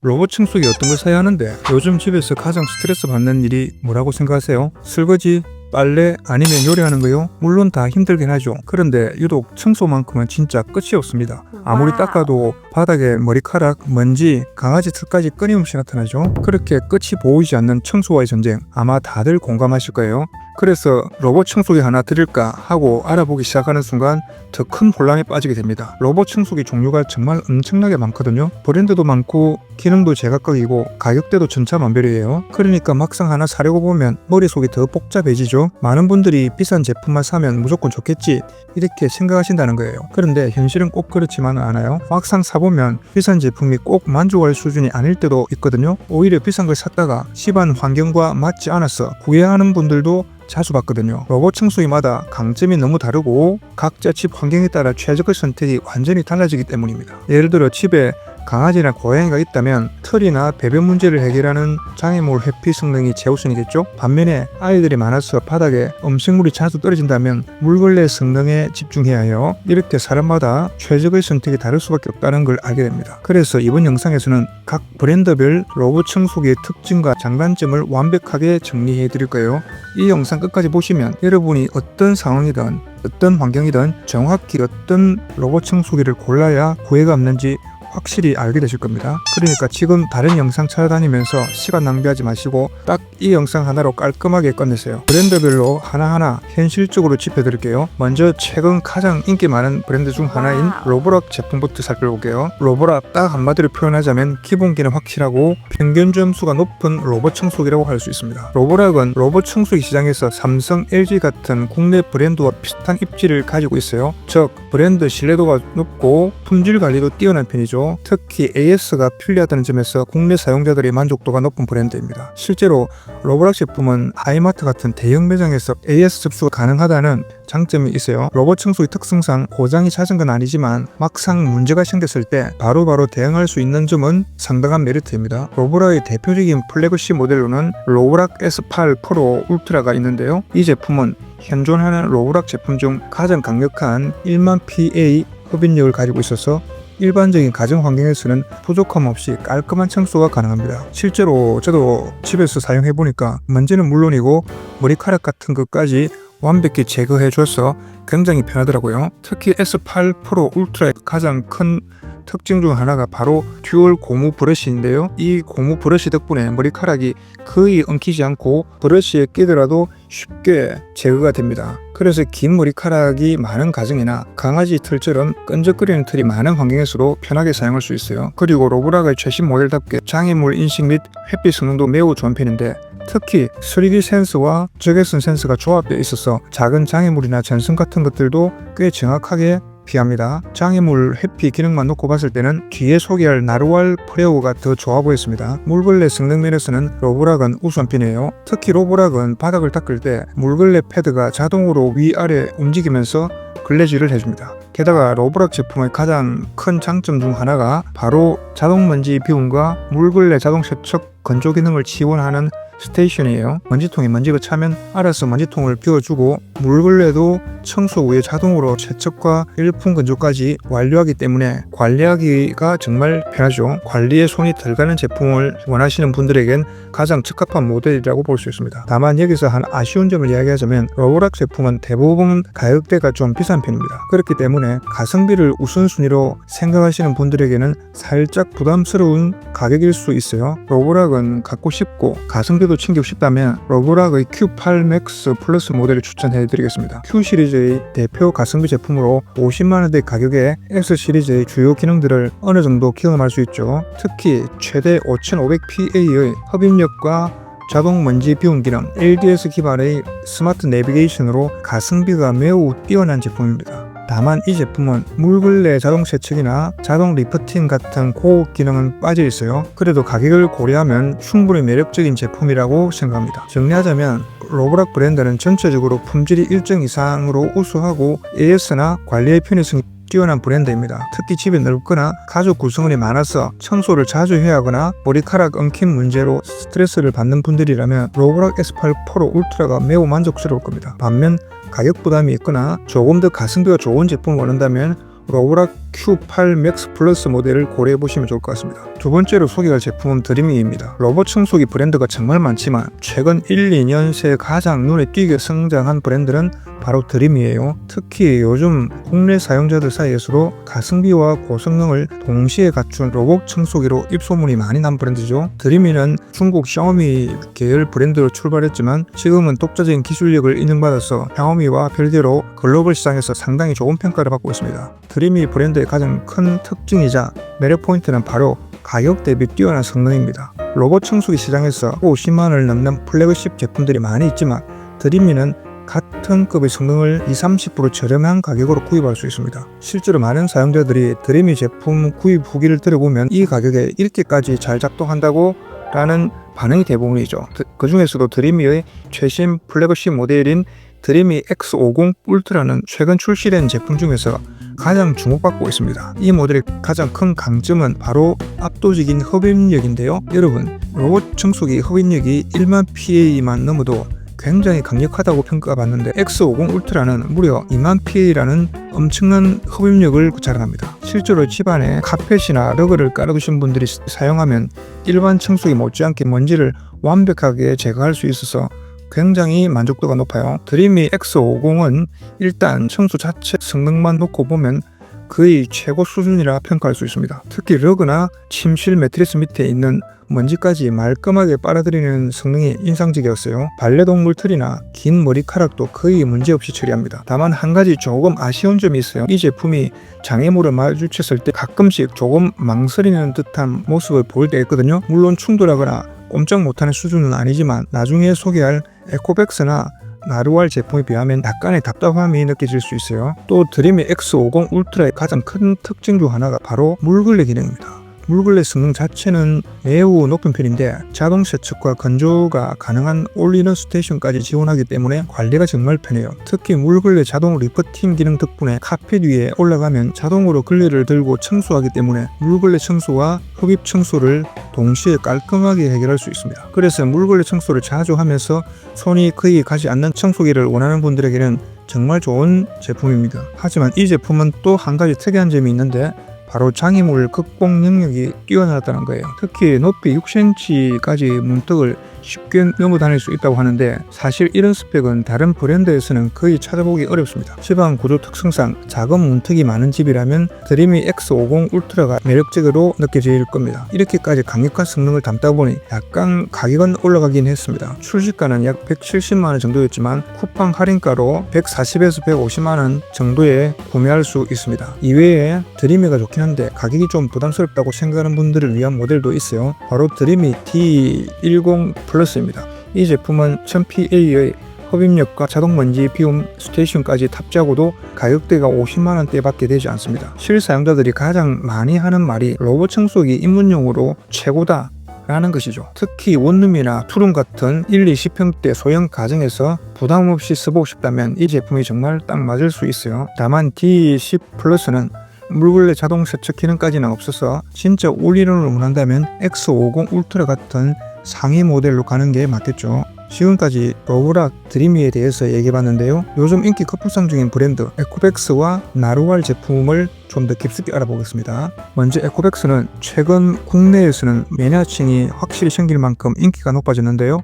로봇 청소기 어떤 걸 사야 하는데 요즘 집에서 가장 스트레스 받는 일이 뭐라고 생각하세요? 설거지? 빨래? 아니면 요리하는 거요? 물론 다 힘들긴 하죠. 그런데 유독 청소만큼은 진짜 끝이 없습니다. 아무리 닦아도 바닥에 머리카락, 먼지, 강아지 털까지 끊임없이 나타나죠. 그렇게 끝이 보이지 않는 청소와의 전쟁, 아마 다들 공감하실 거예요. 그래서 로봇 청소기 하나 드릴까 하고 알아보기 시작하는 순간 더 큰 혼란에 빠지게 됩니다. 로봇 청소기 종류가 정말 엄청나게 많거든요. 브랜드도 많고 기능도 제각각이고 가격대도 천차만별이에요. 그러니까 막상 하나 사려고 보면 머릿속이 더 복잡해지죠. 많은 분들이 비싼 제품만 사면 무조건 좋겠지 이렇게 생각하신다는 거예요. 그런데 현실은 꼭 그렇지만은 않아요. 막상 사보면 비싼 제품이 꼭 만족할 수준이 아닐 때도 있거든요. 오히려 비싼 걸 샀다가 집안 환경과 맞지 않아서 후회하는 분들도 자주 봤거든요. 로봇 청소기마다 강점이 너무 다르고 각자 집 환경에 따라 최적의 선택이 완전히 달라지기 때문입니다. 예를 들어 집에 강아지나 고양이가 있다면 털이나 배변 문제를 해결하는 장애물 회피 성능이 최우선이겠죠. 반면에 아이들이 많아서 바닥에 음식물이 자주 떨어진다면 물걸레 성능에 집중해야 해요. 이렇게 사람마다 최적의 선택이 다를 수밖에 없다는 걸 알게 됩니다. 그래서 이번 영상에서는 각 브랜드별 로봇 청소기의 특징과 장단점을 완벽하게 정리해 드릴 거예요. 이 영상 끝까지 보시면 여러분이 어떤 상황이든 어떤 환경이든 정확히 어떤 로봇 청소기를 골라야 후회가 없는지 확실히 알게 되실 겁니다. 그러니까 지금 다른 영상 찾아다니면서 시간 낭비하지 마시고 딱 이 영상 하나로 깔끔하게 끝내세요. 브랜드별로 하나하나 현실적으로 짚어드릴게요. 먼저 최근 가장 인기 많은 브랜드 중 하나인 로보락 제품부터 살펴볼게요. 로보락 딱 한마디로 표현하자면 기본기는 확실하고 평균 점수가 높은 로봇 청소기라고 할 수 있습니다. 로보락은 로봇 청소기 시장에서 삼성, LG 같은 국내 브랜드와 비슷한 입지를 가지고 있어요. 즉 브랜드 신뢰도가 높고 품질 관리도 뛰어난 편이죠. 특히 AS가 편리하다는 점에서 국내 사용자들의 만족도가 높은 브랜드입니다. 실제로 로보락 제품은 하이마트 같은 대형 매장에서 AS 접수가 가능하다는 장점이 있어요. 로봇 청소기 특성상 고장이 잦은 건 아니지만 막상 문제가 생겼을 때 바로바로 대응할 수 있는 점은 상당한 메리트입니다. 로보락의 대표적인 플래그십 모델로는 로보락 S8 프로 울트라가 있는데요. 이 제품은 현존하는 로보락 제품 중 가장 강력한 1만 PA 흡인력을 가지고 있어서 일반적인 가정 환경에서는 부족함 없이 깔끔한 청소가 가능합니다. 실제로 저도 집에서 사용해보니까 먼지는 물론이고 머리카락 같은 것까지 완벽히 제거해줘서 굉장히 편하더라고요. 특히 S8 프로 울트라의 가장 큰 특징 중 하나가 바로 듀얼 고무 브러쉬인데요. 이 고무 브러쉬 덕분에 머리카락이 거의 엉키지 않고 브러쉬에 끼더라도 쉽게 제거가 됩니다. 그래서 긴 머리카락이 많은 가정이나 강아지 털처럼 끈적거리는 털이 많은 환경에서도 편하게 사용할 수 있어요. 그리고 로보락의 최신 모델답게 장애물 인식 및 회피 성능도 매우 좋은 편인데 특히 3D 센서와 적외선 센서가 조합되어 있어서 작은 장애물이나 전선 같은 것들도 꽤 정확하게 피합니다. 장애물 회피 기능만 놓고 봤을 때는 뒤에 소개할 나루알 프레오가 더 좋아 보였습니다. 물걸레 성능 면에서는 로보락은 우선편이에요. 특히 로보락은 바닥을 닦을 때 물걸레 패드가 자동으로 위아래 움직이면서 걸레질을 해줍니다. 게다가 로보락 제품의 가장 큰 장점 중 하나가 바로 자동 먼지 비움과 물걸레 자동 세척 건조 기능을 지원하는 스테이션이에요. 먼지통에 먼지가 차면 알아서 먼지통을 비워주고 물걸레도 청소 후에 자동으로 세척과 일품 건조까지 완료하기 때문에 관리하기가 정말 편하죠. 관리에 손이 덜 가는 제품을 원하시는 분들에겐 가장 적합한 모델이라고 볼 수 있습니다. 다만 여기서 한 아쉬운 점을 이야기하자면 로보락 제품은 대부분 가격대가 좀 비싼 편입니다. 그렇기 때문에 가성비를 우선순위로 생각하시는 분들에게는 살짝 부담스러운 가격일 수 있어요. 로보락은 갖고 싶고 가성비도 챙기고 싶다면 로보락의 Q8 맥스 플러스 모델을 추천해드리겠습니다. Q 시리즈의 대표 가성비 제품으로 50만원대 가격에 X 시리즈의 주요 기능들을 어느 정도 경험할 수 있죠. 특히 최대 5500PA의 흡입력과 자동 먼지 비움 기능, LDS 기반의 스마트 내비게이션으로 가성비가 매우 뛰어난 제품입니다. 다만 이 제품은 물걸레 자동 세척이나 자동 리프팅 같은 고급 기능은 빠져 있어요. 그래도 가격을 고려하면 충분히 매력적인 제품이라고 생각합니다. 정리하자면 로보락 브랜드는 전체적으로 품질이 일정 이상으로 우수하고 AS나 관리의 편의성이 뛰어난 브랜드입니다. 특히 집이 넓거나 가족 구성원이 많아서 청소를 자주 해야 하거나 머리카락 엉킴 문제로 스트레스를 받는 분들이라면 로보락 S8 프로 울트라가 매우 만족스러울 겁니다. 반면 가격 부담이 있거나 조금 더 가성비가 좋은 제품을 원한다면 로보락 Q8 맥스 플러스 모델을 고려해 보시면 좋을 것 같습니다. 두 번째로 소개할 제품은 드림이입니다. 로봇 청소기 브랜드가 정말 많지만 최근 1, 2년 새 가장 눈에 띄게 성장한 브랜드는 바로 드림이에요. 특히 요즘 국내 사용자들 사이에서도 가성비와 고성능을 동시에 갖춘 로봇 청소기로 입소문이 많이 난 브랜드죠. 드림이는 중국 샤오미 계열 브랜드로 출발했지만 지금은 독자적인 기술력을 인정받아서 샤오미와 별개로 글로벌 시장에서 상당히 좋은 평가를 받고 있습니다. 드림이 브랜드의 가장 큰 특징이자 매력 포인트는 바로 가격 대비 뛰어난 성능입니다. 로봇 청소기 시장에서 50만원을 넘는 플래그십 제품들이 많이 있지만 드림이는 같은 급의 성능을 20-30% 저렴한 가격으로 구입할 수 있습니다. 실제로 많은 사용자들이 드림이 제품 구입 후기를 들어보면 이 가격에 이렇게까지 잘 작동한다고 라는 반응이 대부분이죠. 그 중에서도 드림이의 최신 플래그십 모델인 드림이 X50 울트라는 최근 출시된 제품 중에서 가장 주목받고 있습니다. 이 모델의 가장 큰 강점은 바로 압도적인 흡입력인데요. 여러분, 로봇 청소기 흡입력이 1만 PA만 넘어도 굉장히 강력하다고 평가받는데 X50 울트라는 무려 2만 PA라는 엄청난 흡입력을 자랑합니다. 실제로 집안에 카펫이나 러그를 깔아두신 분들이 사용하면 일반 청소기 못지않게 먼지를 완벽하게 제거할 수 있어서 굉장히 만족도가 높아요. 드림이 X50은 일단 청소 자체 성능만 놓고 보면 거의 최고 수준이라 평가할 수 있습니다. 특히 러그나 침실 매트리스 밑에 있는 먼지까지 말끔하게 빨아들이는 성능이 인상적이었어요. 반려동물 털이나 긴 머리카락도 거의 문제없이 처리합니다. 다만 한 가지 조금 아쉬운 점이 있어요. 이 제품이 장애물을 마주쳤을 때 가끔씩 조금 망설이는 듯한 모습을 보일 때가 있거든요. 물론 충돌하거나 꼼짝 못하는 수준은 아니지만 나중에 소개할 에코백스나 나루알 제품에 비하면 약간의 답답함이 느껴질 수 있어요. 또 드림의 X50 울트라의 가장 큰 특징 중 하나가 바로 물걸레 기능입니다. 물걸레 성능 자체는 매우 높은 편인데 자동 세척과 건조가 가능한 올인원 스테이션까지 지원하기 때문에 관리가 정말 편해요. 특히 물걸레 자동 리프팅 기능 덕분에 카펫 위에 올라가면 자동으로 걸레를 들고 청소하기 때문에 물걸레 청소와 흡입 청소를 동시에 깔끔하게 해결할 수 있습니다. 그래서 물걸레 청소를 자주 하면서 손이 거의 가지 않는 청소기를 원하는 분들에게는 정말 좋은 제품입니다. 하지만 이 제품은 또 한 가지 특이한 점이 있는데 바로 장애물 극복 능력이 뛰어나다는 거예요. 특히 높이 6cm까지 문턱을 쉽게 넘어 다닐 수 있다고 하는데 사실 이런 스펙은 다른 브랜드에서는 거의 찾아보기 어렵습니다. 집안 구조 특성상 작은 문턱이 많은 집이라면 드림이 X50 울트라가 매력적으로 느껴질 겁니다. 이렇게까지 강력한 성능을 담다 보니 약간 가격은 올라가긴 했습니다. 출시가는 약 170만원 정도였지만 쿠팡 할인가로 140에서 150만원 정도에 구매할 수 있습니다. 이외에 드림이가 좋긴 한데 가격이 좀 부담스럽다고 생각하는 분들을 위한 모델도 있어요. 바로 드림이 D10 플러스입니다. 이 제품은 1000PA의 흡입력과 자동먼지 비움 스테이션까지 탑재하고도 가격대가 50만원대 밖에 되지 않습니다. 실사용자들이 가장 많이 하는 말이 로봇 청소기 입문용으로 최고다 라는 것이죠. 특히 원룸이나 투룸 같은 1-20평대 소형 가정에서 부담 없이 써보고 싶다면 이 제품이 정말 딱 맞을 수 있어요. 다만 D10 플러스는 물걸레 자동 세척 기능까지는 없어서 진짜 올인원을 원한다면 X50 울트라 같은 상위 모델로 가는 게 맞겠죠. 지금까지 로브락 드림이에 대해서 얘기해봤는데요. 요즘 인기 급부상 중인 브랜드 에코백스와 나루알 제품을 좀 더 깊숙이 알아보겠습니다. 먼저 에코백스는 최근 국내에서는 매니아층이 확실히 생길 만큼 인기가 높아졌는데요.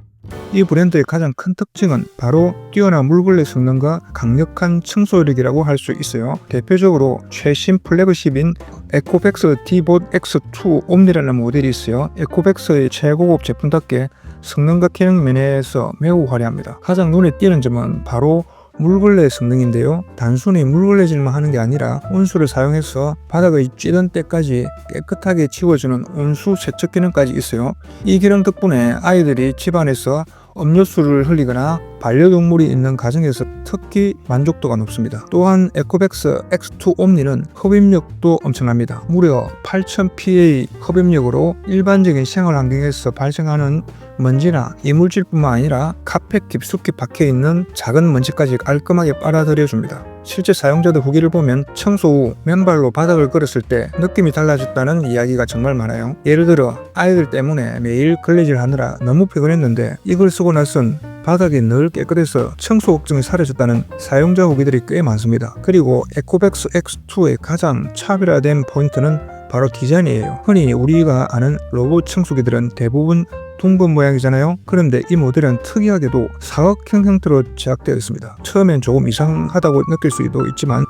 이 브랜드의 가장 큰 특징은 바로 뛰어난 물걸레 성능과 강력한 청소력이라고 할 수 있어요. 대표적으로 최신 플래그십인 에코백스 Dbot X2 옴니라는 모델이 있어요. 에코백스의 최고급 제품답게 성능과 기능 면에서 매우 화려합니다. 가장 눈에 띄는 점은 바로 물걸레 성능인데요. 단순히 물걸레질만 하는 게 아니라 온수를 사용해서 바닥의 찌든 때까지 깨끗하게 지워주는 온수 세척 기능까지 있어요. 이 기능 덕분에 아이들이 집안에서 음료수를 흘리거나 반려동물이 있는 가정에서 특히 만족도가 높습니다. 또한 에코백스 X2 옴니는 흡입력도 엄청납니다. 무려 8000PA 흡입력으로 일반적인 생활 환경에서 발생하는 먼지나 이물질뿐만 아니라 카펫 깊숙이 박혀있는 작은 먼지까지 깔끔하게 빨아들여줍니다. 실제 사용자들 후기를 보면 청소 후 맨발로 바닥을 걸었을 때 느낌이 달라졌다는 이야기가 정말 많아요. 예를 들어 아이들 때문에 매일 걸레질 하느라 너무 피곤했는데 이걸 쓰고 나선 바닥이 늘 깨끗해서 청소 걱정이 사라졌다는 사용자 후기들이 꽤 많습니다. 그리고 에코백스 X2의 가장 차별화된 포인트는 바로 디자인이에요. 흔히 우리가 아는 로봇 청소기들은 대부분 둥근 모양이잖아요. 그런데 이 모델은 특이하게도 사각형 형태로 제작되어 있습니다. 처음엔 조금 이상하다고 느낄 수도 있지만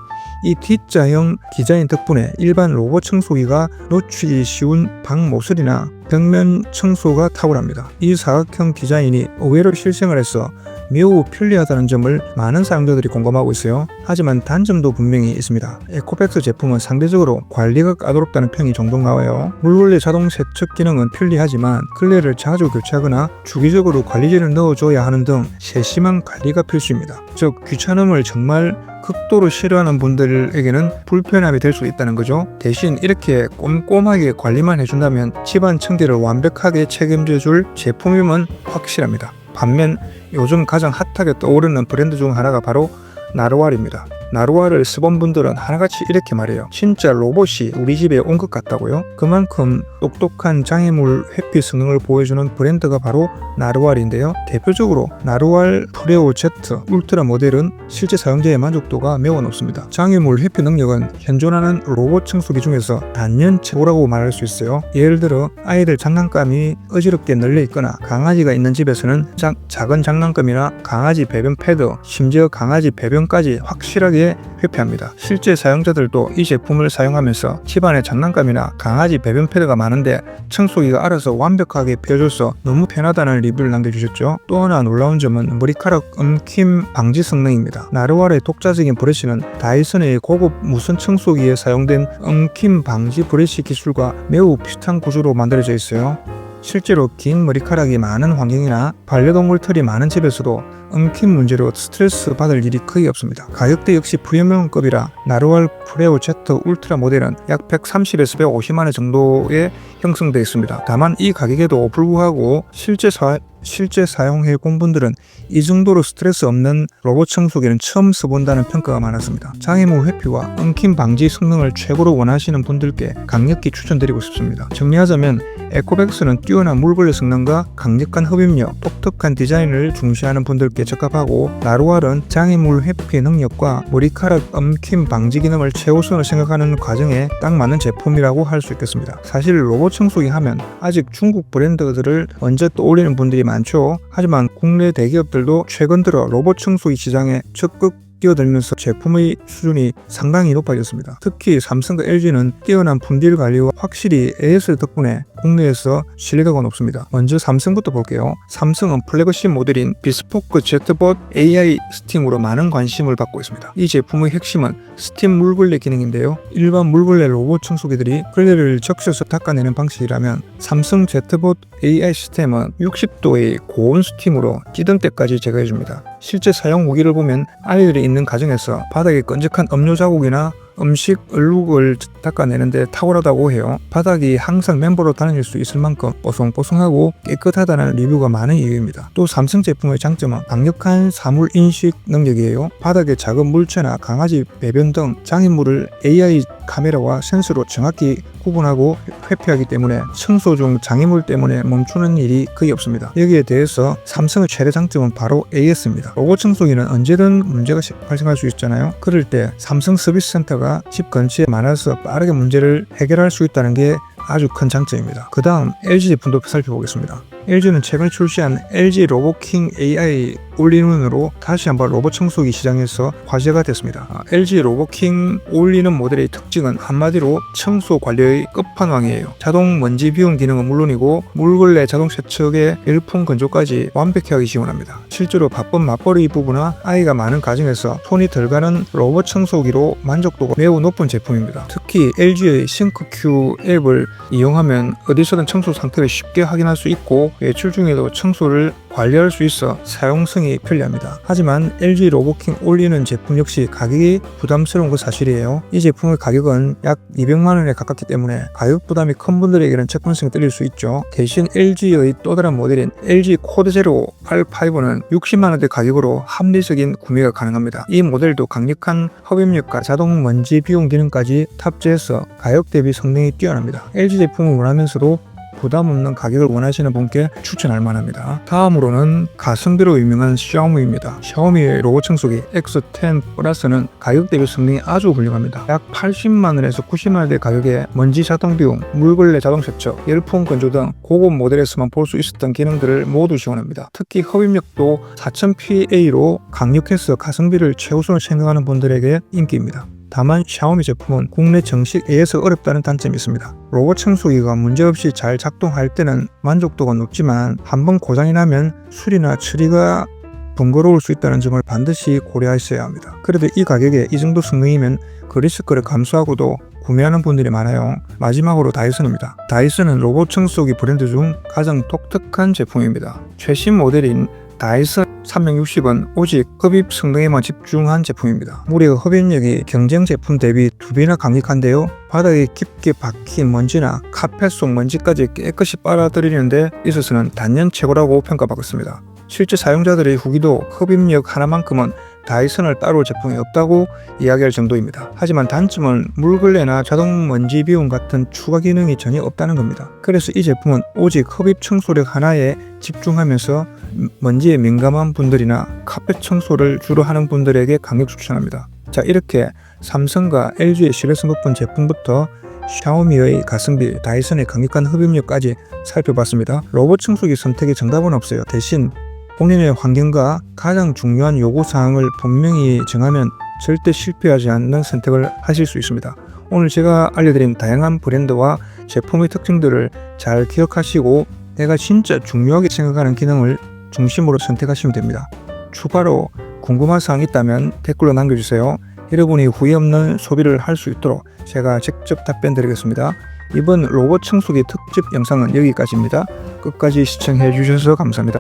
이 D자형 디자인 덕분에 일반 로봇 청소기가 놓치기 쉬운 방 모서리나 벽면 청소가 탁월합니다. 이 사각형 디자인이 의외로 실생활에서 매우 편리하다는 점을 많은 사용자들이 공감하고 있어요. 하지만 단점도 분명히 있습니다. 에코백스 제품은 상대적으로 관리가 까다롭다는 평이 종종 나와요. 물걸레 자동 세척 기능은 편리하지만 걸레를 자주 교체하거나 주기적으로 관리제를 넣어줘야 하는 등 세심한 관리가 필수입니다. 즉 귀찮음을 정말 극도로 싫어하는 분들에게는 불편함이 될 수 있다는 거죠. 대신 이렇게 꼼꼼하게 관리만 해준다면 집안 청결을 완벽하게 책임져줄 제품임은 확실합니다. 반면 요즘 가장 핫하게 떠오르는 브랜드 중 하나가 바로 나루왈입니다. 나루왈을 써본 분들은 하나같이 이렇게 말해요. 진짜 로봇이 우리 집에 온 것 같다고요? 그만큼 똑똑한 장애물 회피 성능을 보여주는 브랜드가 바로 나루왈인데요. 대표적으로 나루왈 프레오 Z 울트라 모델은 실제 사용자의 만족도가 매우 높습니다. 장애물 회피 능력은 현존하는 로봇 청소기 중에서 단연 최고라고 말할 수 있어요. 예를 들어 아이들 장난감이 어지럽게 널려 있거나 강아지가 있는 집에서는 작은 장난감이나 강아지 배변 패드, 심지어 강아지 배변까지 확실하게 회피합니다. 실제 사용자들도 이 제품을 사용하면서 집안에 장난감이나 강아지 배변 패드가 많은데 청소기가 알아서 완벽하게 펴줘서 너무 편하다는 리뷰를 남겨주셨죠. 또 하나 놀라운 점은 머리카락 엉킴 방지 성능입니다. 나루왈의 독자적인 브러쉬는 다이슨의 고급 무선 청소기에 사용된 엉킴 방지 브러쉬 기술과 매우 비슷한 구조로 만들어져 있어요. 실제로 긴 머리카락이 많은 환경이나 반려동물 털이 많은 집에서도 엉킴 문제로 스트레스 받을 일이 거의 없습니다. 가격대 역시 프리미엄급이라 나루왈 프레오 Z 울트라 모델은 약 130에서 150만원 정도에 형성되어 있습니다. 다만 이 가격에도 불구하고 실제 사용해 본 분들은 이 정도로 스트레스 없는 로봇 청소기는 처음 써본다는 평가가 많았습니다. 장애물 회피와 엉킴 방지 성능을 최고로 원하시는 분들께 강력히 추천드리고 싶습니다. 정리하자면 에코백스는 뛰어난 물걸레 성능과 강력한 흡입력, 독특한 디자인을 중시하는 분들께 적합하고 나루왈은 장애물 회피 능력과 머리카락 엉킴 방지 기능을 최우선으로 생각하는 과정에 딱 맞는 제품이라고 할 수 있겠습니다. 사실 로봇 청소기 하면 아직 중국 브랜드들을 먼저 떠올리는 분들이 많죠. 하지만 국내 대기업들도 최근 들어 로봇 청소기 시장에 적극 뛰어들면서 제품의 수준이 상당히 높아졌습니다. 특히 삼성과 LG는 뛰어난 품질 관리와 확실히 AS 덕분에 국내에서 신뢰도가 높습니다. 먼저 삼성부터 볼게요. 삼성은 플래그십 모델인 비스포크 제트봇 AI 스팀으로 많은 관심을 받고 있습니다. 이 제품의 핵심은 스팀 물걸레 기능인데요. 일반 물걸레 로봇 청소기들이 걸레를 적셔서 닦아내는 방식이라면 삼성 제트봇 AI 시스템은 60도의 고온 스팀으로 찌든 때까지 제거해줍니다. 실제 사용 후기를 보면 아이들이 있는 가정에서 바닥에 끈적한 음료 자국이나 음식 얼룩을 닦아내는데 탁월하다고 해요. 바닥이 항상 맨발로 다닐 수 있을 만큼 뽀송뽀송하고 깨끗하다는 리뷰가 많은 이유입니다. 또 삼성 제품의 장점은 강력한 사물 인식 능력이에요. 바닥에 작은 물체나 강아지 배변 등 장애물을 AI 카메라와 센서로 정확히 구분하고 회피하기 때문에 청소 중 장애물 때문에 멈추는 일이 거의 없습니다. 여기에 대해서 삼성의 최대 장점은 바로 AS입니다. 로봇 청소기는 언제든 문제가 발생할 수 있잖아요. 그럴 때 삼성 서비스 센터가 집 근처에 많아서 빠르게 문제를 해결할 수 있다는 게 아주 큰 장점입니다. 그 다음 LG 제품도 살펴보겠습니다. LG는 최근 출시한 LG 로보킹 AI 올인원으로 다시 한번 로봇 청소기 시장에서 화제가 됐습니다. LG 로보킹 올인원 모델의 특징은 한마디로 청소 관리의 끝판왕이에요. 자동 먼지 비움 기능은 물론이고 물걸레 자동 세척의 열풍 건조까지 완벽히 하기 지원합니다. 실제로 바쁜 맞벌이 부부나 아이가 많은 가정에서 손이 덜 가는 로봇 청소기로 만족도가 매우 높은 제품입니다. 특히 LG의 싱크큐 앱을 이용하면 어디서든 청소 상태를 쉽게 확인할 수 있고 외출 중에도 청소를 관리할 수 있어 사용성이 편리합니다. 하지만 LG 로보킹 올리는 제품 역시 가격이 부담스러운 건 사실이에요. 이 제품의 가격은 약 200만 원에 가깝기 때문에 가격 부담이 큰 분들에게는 접근성이 떨릴 수 있죠. 대신 LG의 또 다른 모델인 LG 코드 제로 R5는 60만 원대 가격으로 합리적인 구매가 가능합니다. 이 모델도 강력한 흡입력과 자동 먼지 비움 기능까지 탑재해서 가격 대비 성능이 뛰어납니다. LG 제품을 원하면서도 부담 없는 가격을 원하시는 분께 추천할 만합니다. 다음으로는 가성비로 유명한 샤오미입니다. 샤오미의 로봇 청소기 X10 플러스는 가격 대비 성능이 아주 훌륭합니다. 약 80만 원에서 90만 원대 가격에 먼지 자동 비움, 물걸레 자동 세척, 열풍 건조 등 고급 모델에서만 볼 수 있었던 기능들을 모두 지원합니다. 특히 흡입력도 4000PA로 강력해서 가성비를 최우선으로 생각하는 분들에게 인기입니다. 다만 샤오미 제품은 국내 정식 AS 어렵다는 단점이 있습니다. 로봇 청소기가 문제없이 잘 작동할 때는 만족도가 높지만 한번 고장이 나면 수리나 처리가 번거로울 수 있다는 점을 반드시 고려하셔야 합니다. 그래도 이 가격에 이 정도 성능이면 그 리스크를 감수하고도 구매하는 분들이 많아요. 마지막으로 다이슨입니다. 다이슨은 로봇 청소기 브랜드 중 가장 독특한 제품입니다. 최신 모델인 다이슨 360은 오직 흡입 성능에만 집중한 제품입니다. 무려 흡입력이 경쟁 제품 대비 2배나 강력한데요. 바닥에 깊게 박힌 먼지나 카펫 속 먼지까지 깨끗이 빨아들이는 데 있어서는 단연 최고라고 평가받았습니다. 실제 사용자들의 후기도 흡입력 하나만큼은 다이슨을 따라올 제품이 없다고 이야기할 정도입니다. 하지만 단점은 물걸레나 자동 먼지 비움 같은 추가 기능이 전혀 없다는 겁니다. 그래서 이 제품은 오직 흡입 청소력 하나에 집중하면서 먼지에 민감한 분들이나 카펫 청소를 주로 하는 분들에게 강력 추천합니다. 자, 이렇게 삼성과 LG의 신뢰성 높은 제품부터 샤오미의 가성비, 다이슨의 강력한 흡입력까지 살펴봤습니다. 로봇 청소기 선택에 정답은 없어요. 대신 본인의 환경과 가장 중요한 요구사항을 분명히 정하면 절대 실패하지 않는 선택을 하실 수 있습니다. 오늘 제가 알려드린 다양한 브랜드와 제품의 특징들을 잘 기억하시고 내가 진짜 중요하게 생각하는 기능을 중심으로 선택하시면 됩니다. 추가로 궁금한 사항이 있다면 댓글로 남겨주세요. 여러분이 후회 없는 소비를 할 수 있도록 제가 직접 답변 드리겠습니다. 이번 로봇 청소기 특집 영상은 여기까지입니다. 끝까지 시청해 주셔서 감사합니다.